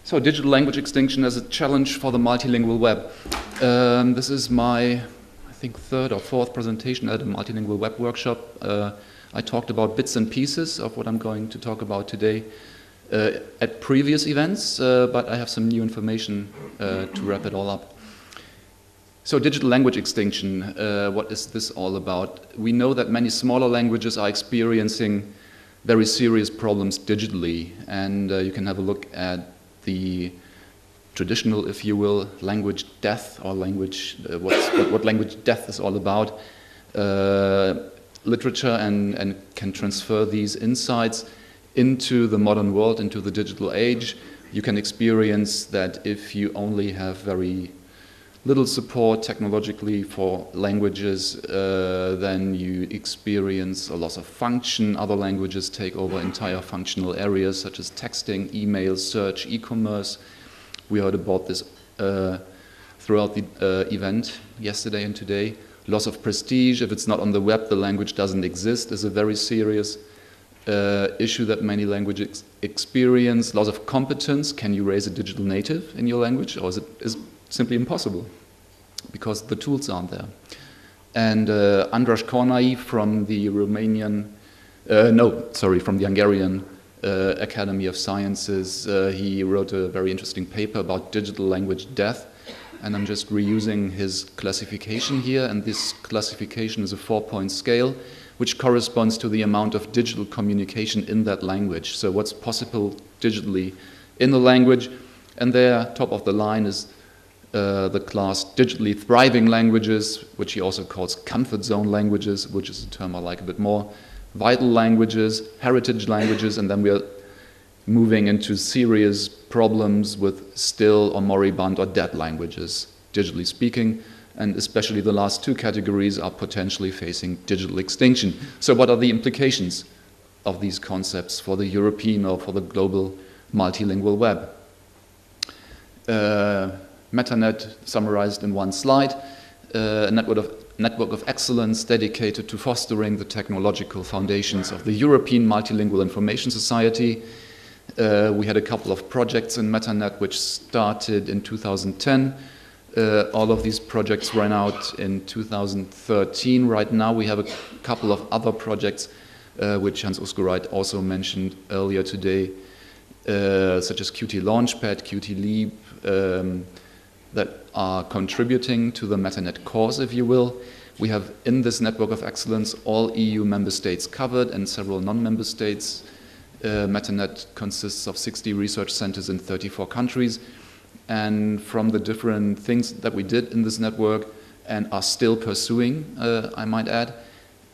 So, digital language extinction as a challenge for the multilingual web. This is my, I think, third or fourth presentation at a multilingual web workshop. I talked about bits and pieces of what I'm going to talk about today at previous events, but I have some new information to wrap it all up. So, digital language extinction, what is this all about? We know that many smaller languages are experiencing very serious problems digitally, and you can have a look at the traditional, if you will, language death, or language, what language death is all about, literature, and can transfer these insights into the modern world, into the digital age. You can experience that if you only have very little support technologically for languages, then you experience a loss of function. Other languages take over entire functional areas such as texting, email, search, e-commerce. We heard about this throughout the event yesterday and today. Loss of prestige. If it's not on the web, the language doesn't exist, is a very serious issue that many languages experience. Loss of competence. Can you raise a digital native in your language, or is it simply impossible because the tools aren't there? And Andras Kornai from the from the Hungarian Academy of Sciences, he wrote a very interesting paper about digital language death, and I'm just reusing his classification here, and this classification is a 4-point scale which corresponds to the amount of digital communication in that language. So what's possible digitally in the language, and there, top of the line, is the class digitally thriving languages, which he also calls comfort zone languages, which is a term I like a bit more, vital languages, heritage languages, and then we are moving into serious problems with still or moribund or dead languages, digitally speaking, and especially the last two categories are potentially facing digital extinction. So what are the implications of these concepts for the European or for the global multilingual web? MetaNet summarized in one slide, a network of excellence dedicated to fostering the technological foundations of the European Multilingual Information Society. We had a couple of projects in MetaNet which started in 2010. All of these projects ran out in 2013. Right now we have a couple of other projects which Hans Usgereit also mentioned earlier today, such as Qt Launchpad, Qt Leap, that are contributing to the MetaNet cause, if you will. We have in this network of excellence all EU member states covered and several non-member states. MetaNet consists of 60 research centers in 34 countries. And from the different things that we did in this network and are still pursuing, I might add,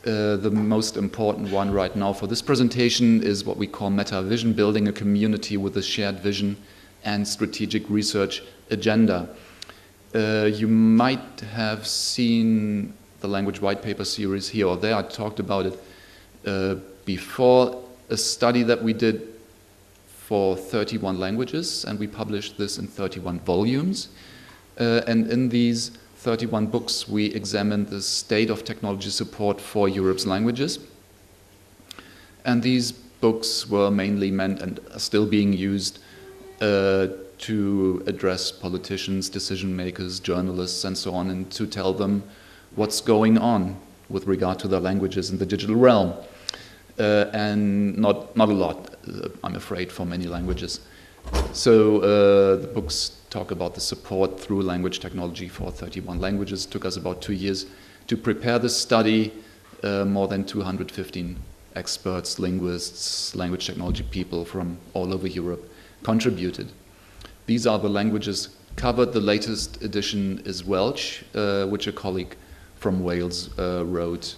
the most important one right now for this presentation is what we call MetaVision, building a community with a shared vision and strategic research agenda. You might have seen the language white paper series here or there. I talked about it before, a study that we did for 31 languages, and we published this in 31 volumes. And in these 31 books, we examined the state of technology support for Europe's languages. And these books were mainly meant and are still being used to address politicians, decision makers, journalists, and so on, and to tell them what's going on with regard to their languages in the digital realm. And not a lot, I'm afraid, for many languages. So the books talk about the support through language technology for 31 languages. It took us about 2 years to prepare this study. More than 215 experts, linguists, language technology people from all over Europe contributed. These are the languages covered. The latest edition is Welsh, which a colleague from Wales wrote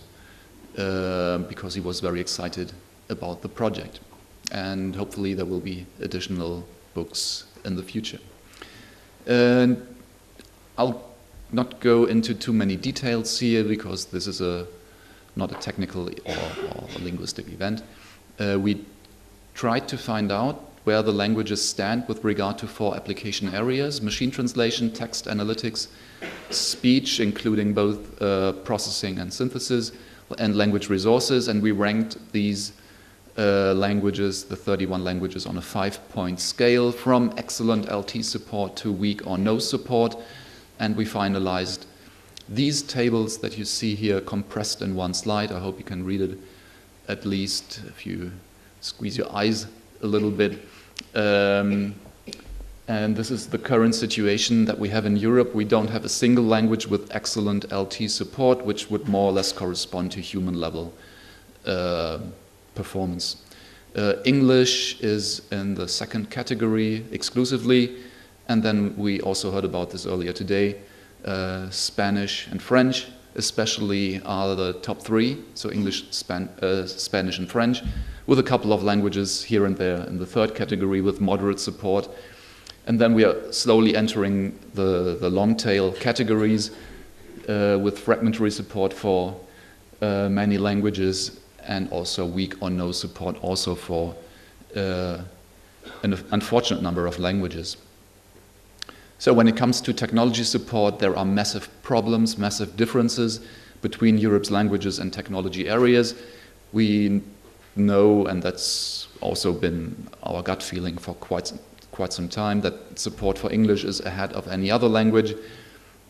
because he was very excited about the project. And hopefully there will be additional books in the future. And I'll not go into too many details here because this is not a technical or linguistic event. We tried to find out where the languages stand with regard to 4 application areas: machine translation, text analytics, speech, including both processing and synthesis, and language resources. And we ranked these languages, the 31 languages on a 5-point scale, from excellent LT support to weak or no support. And we finalized these tables that you see here compressed in one slide. I hope you can read it, at least if you squeeze your eyes a little bit. And this is the current situation that we have in Europe. We don't have a single language with excellent LT support, which would more or less correspond to human level performance. English is in the second category exclusively, and then we also heard about this earlier today. Spanish and French especially are the top three, so English, Spanish and French, with a couple of languages here and there in the third category with moderate support. And then we are slowly entering the long tail categories with fragmentary support for many languages, and also weak or no support also for an unfortunate number of languages. So when it comes to technology support, there are massive problems, massive differences between Europe's languages and technology areas. We know, and that's also been our gut feeling for quite some time, that support for English is ahead of any other language,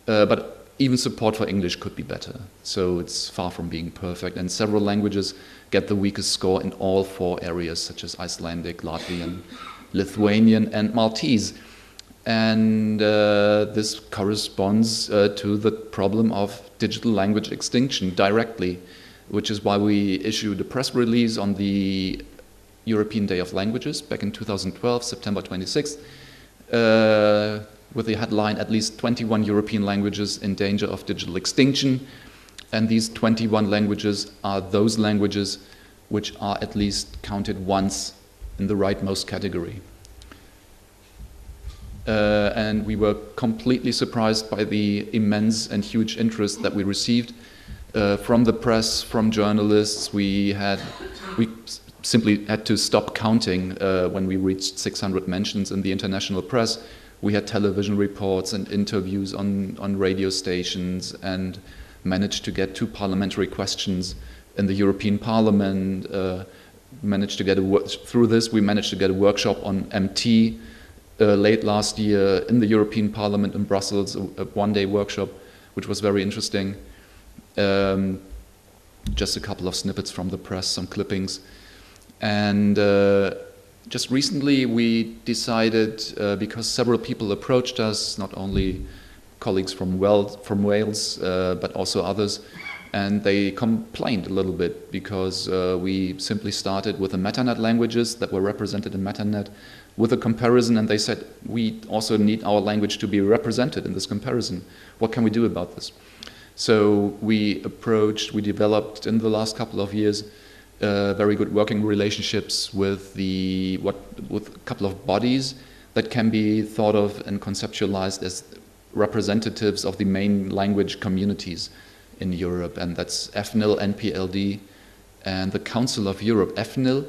but even support for English could be better. So it's far from being perfect, and several languages get the weakest score in all 4 areas, such as Icelandic, Latvian, Lithuanian, and Maltese. And this corresponds to the problem of digital language extinction directly, which is why we issued a press release on the European Day of Languages back in 2012, September 26th, with the headline, "At least 21 European languages in danger of digital extinction." And these 21 languages are those languages which are at least counted once in the rightmost category. And we were completely surprised by the immense and huge interest that we received from the press, from journalists. We simply had to stop counting when we reached 600 mentions in the international press. We had television reports and interviews on radio stations, and managed to get 2 parliamentary questions in the European Parliament. Through this, we managed to get a workshop on MT late last year in the European Parliament in Brussels, a one-day workshop, which was very interesting. Just a couple of snippets from the press, some clippings. And just recently we decided, because several people approached us, not only colleagues from Wales, but also others, and they complained a little bit because we simply started with the MetaNet languages that were represented in MetaNet with a comparison, and they said, we also need our language to be represented in this comparison. What can we do about this? So we developed in the last couple of years very good working relationships with a couple of bodies that can be thought of and conceptualized as representatives of the main language communities in Europe, and that's EFNIL, NPLD, and the Council of Europe. EFNIL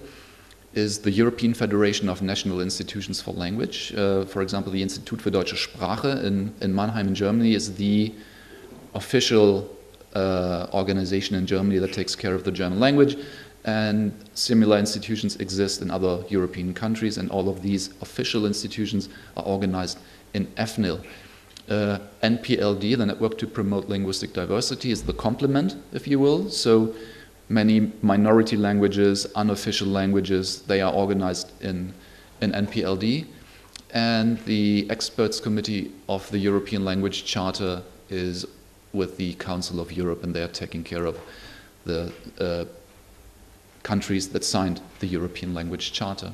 is the European Federation of National Institutions for Language. For example, the Institut für Deutsche Sprache in Mannheim in Germany is the official organization in Germany that takes care of the German language, and similar institutions exist in other European countries, and all of these official institutions are organized in EFNIL. NPLD, the Network to Promote Linguistic Diversity, is the complement, if you will. So many minority languages, unofficial languages, they are organized in NPLD. And the Experts Committee of the European Language Charter is with the Council of Europe, and they are taking care of the countries that signed the European Language Charter.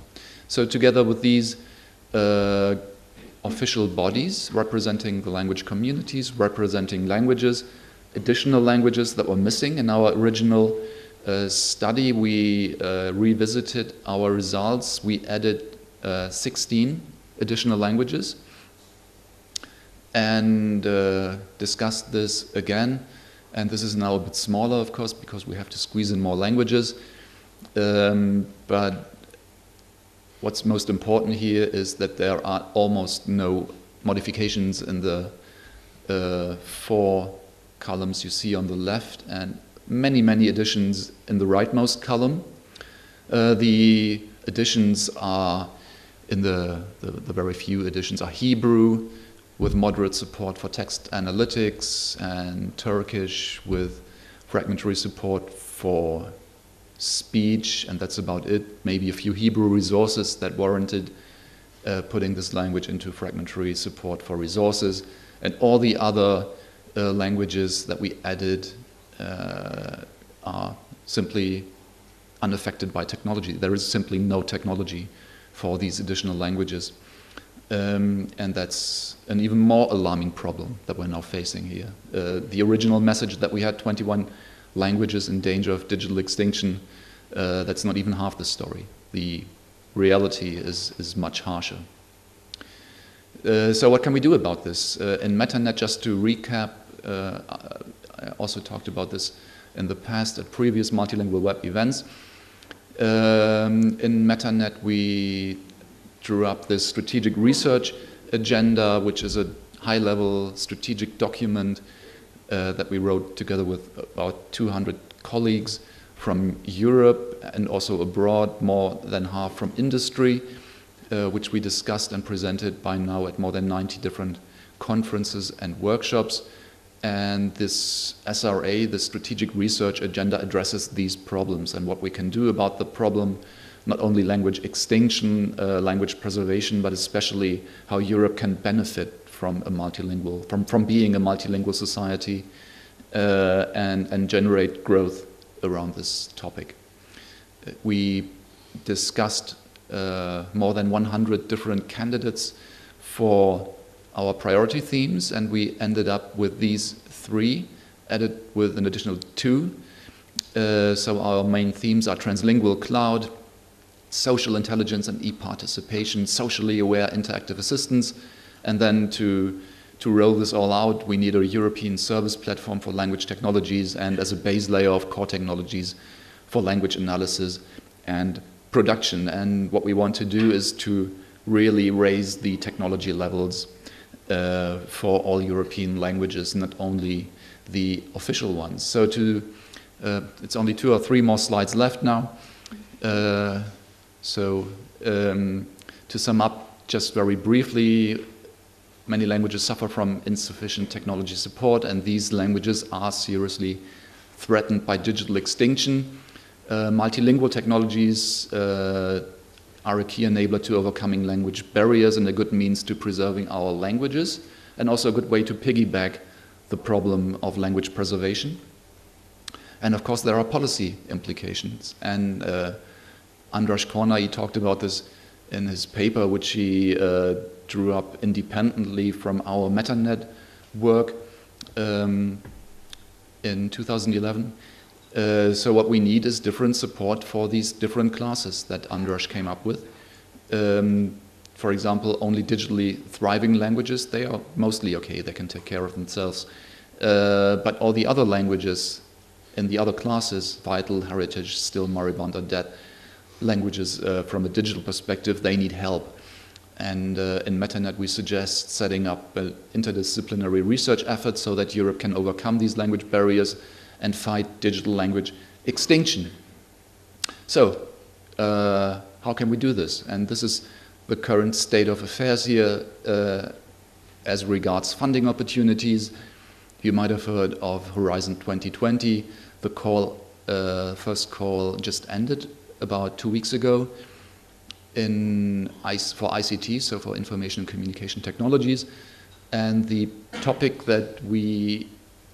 So together with these official bodies representing the language communities, representing languages, additional languages that were missing in our original study, we revisited our results. We added 16 additional languages and discussed this again. And this is now a bit smaller, of course, because we have to squeeze in more languages. But what's most important here is that there are almost no modifications in the 4 columns you see on the left, and many, many additions in the rightmost column. The editions are, in the very few editions are Hebrew, with moderate support for text analytics, and Turkish with fragmentary support for speech, and that's about it. Maybe a few Hebrew resources that warranted putting this language into fragmentary support for resources, and all the other languages that we added are simply unaffected by technology. There is simply no technology for these additional languages. And that's an even more alarming problem that we're now facing here. The original message that we had 21 languages in danger of digital extinction, that's not even half the story. The reality is much harsher. So what can we do about this? In MetaNet, just to recap, I also talked about this in the past at previous multilingual web events. In MetaNet, we drew up this strategic research agenda, which is a high-level strategic document that we wrote together with about 200 colleagues from Europe and also abroad, more than half from industry, which we discussed and presented by now at more than 90 different conferences and workshops. And this SRA, the strategic research agenda, addresses these problems and what we can do about the problem, not only language extinction, language preservation, but especially how Europe can benefit from a multilingual, from being a multilingual society, and generate growth around this topic. We discussed more than 100 different candidates for our priority themes, and we ended up with these 3, added with an additional 2. So our main themes are translingual cloud, social intelligence and e-participation, socially aware interactive assistance, and then to roll this all out, we need a European service platform for language technologies and as a base layer of core technologies for language analysis and production. And what we want to do is to really raise the technology levels for all European languages, not only the official ones. So it's only 2 or 3 more slides left now. To sum up just very briefly, many languages suffer from insufficient technology support, and these languages are seriously threatened by digital extinction. Multilingual technologies are a key enabler to overcoming language barriers and a good means to preserving our languages, and also a good way to piggyback the problem of language preservation. And of course there are policy implications, and Andras Korna, he talked about this in his paper, which he drew up independently from our MetaNet work in 2011. So what we need is different support for these different classes that Andras came up with. For example, only digitally thriving languages, they are mostly okay, they can take care of themselves. But all the other languages in the other classes, vital, heritage, still moribund or dead languages from a digital perspective, they need help. And in MetaNet we suggest setting up an interdisciplinary research effort so that Europe can overcome these language barriers and fight digital language extinction. So, how can we do this? And this is the current state of affairs here as regards funding opportunities. You might have heard of Horizon 2020. The first call just ended about 2 weeks ago for ICT, so for information and communication technologies. And the topic that we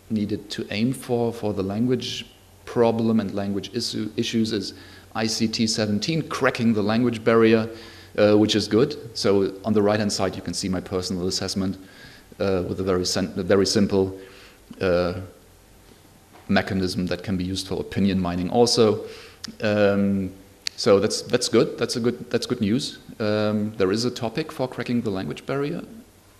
needed to aim for the language problem and language issues is ICT 17, cracking the language barrier, which is good. So on the right-hand side you can see my personal assessment with a very simple mechanism that can be used for opinion mining also. So that's good. That's good news. There is a topic for cracking the language barrier,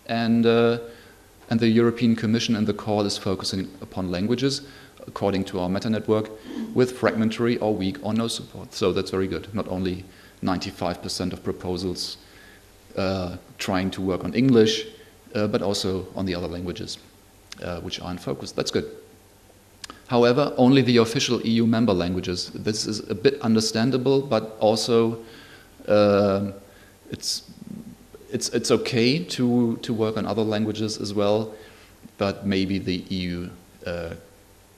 and the European Commission and the call is focusing upon languages, according to our meta network, with fragmentary or weak or no support. So that's very good. Not only 95% of proposals trying to work on English, but also on the other languages which are in focus. That's good. However, only the official EU member languages. This is a bit understandable, but also it's okay to work on other languages as well, but maybe the EU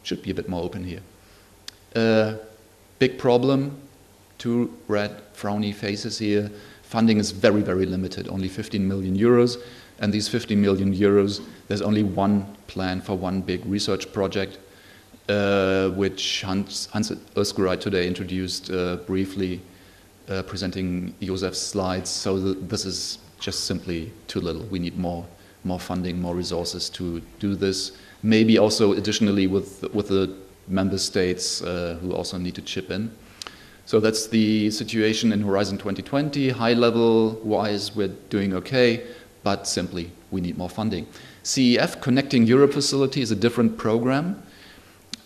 should be a bit more open here. Big problem, 2 red frowny faces here. Funding is very, very limited, only 15 million euros. And these 15 million euros, there's only one plan for one big research project, which Hans Özgüray today introduced briefly, presenting Josef's slides. So this is just simply too little. We need more funding, more resources to do this. Maybe also additionally with the member states who also need to chip in. So that's the situation in Horizon 2020. High level wise, we're doing okay, but simply we need more funding. CEF, Connecting Europe Facility, is a different program.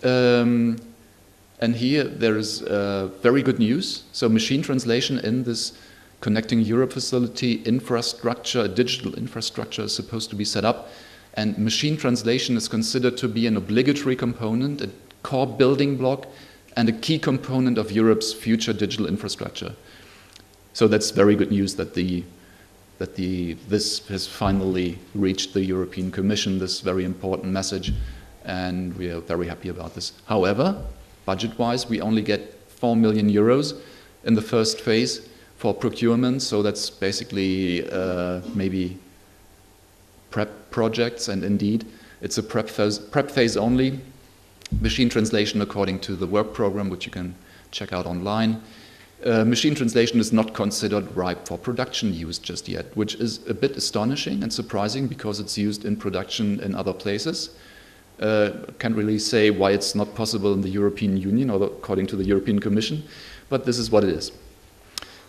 And here there is very good news. So machine translation in this Connecting Europe Facility infrastructure, digital infrastructure is supposed to be set up. And machine translation is considered to be an obligatory component, a core building block, and a key component of Europe's future digital infrastructure. So that's very good news that this has finally reached the European Commission, this very important message, and we are very happy about this. However, budget-wise, we only get 4 million euros in the first phase for procurement, so that's basically maybe prep projects, and indeed, it's a prep phase only. Machine translation according to the work program, which you can check out online. Machine translation is not considered ripe for production use just yet, which is a bit astonishing and surprising because it's used in production in other places. Can't really say why it's not possible in the European Union or according to the European Commission, but this is what it is.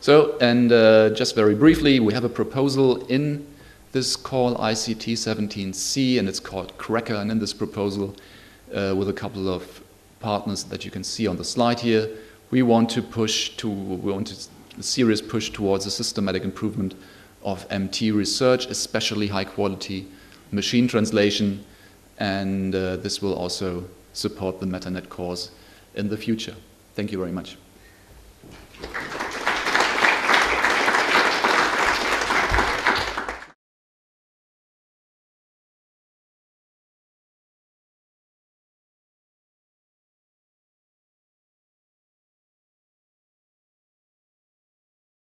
So, and just very briefly, we have a proposal in this call ICT 17C, and it's called Cracker, and in this proposal, with a couple of partners that you can see on the slide here, we want a serious push towards a systematic improvement of MT research, especially high quality machine translation, and this will also support the MetaNet course in the future. Thank you very much.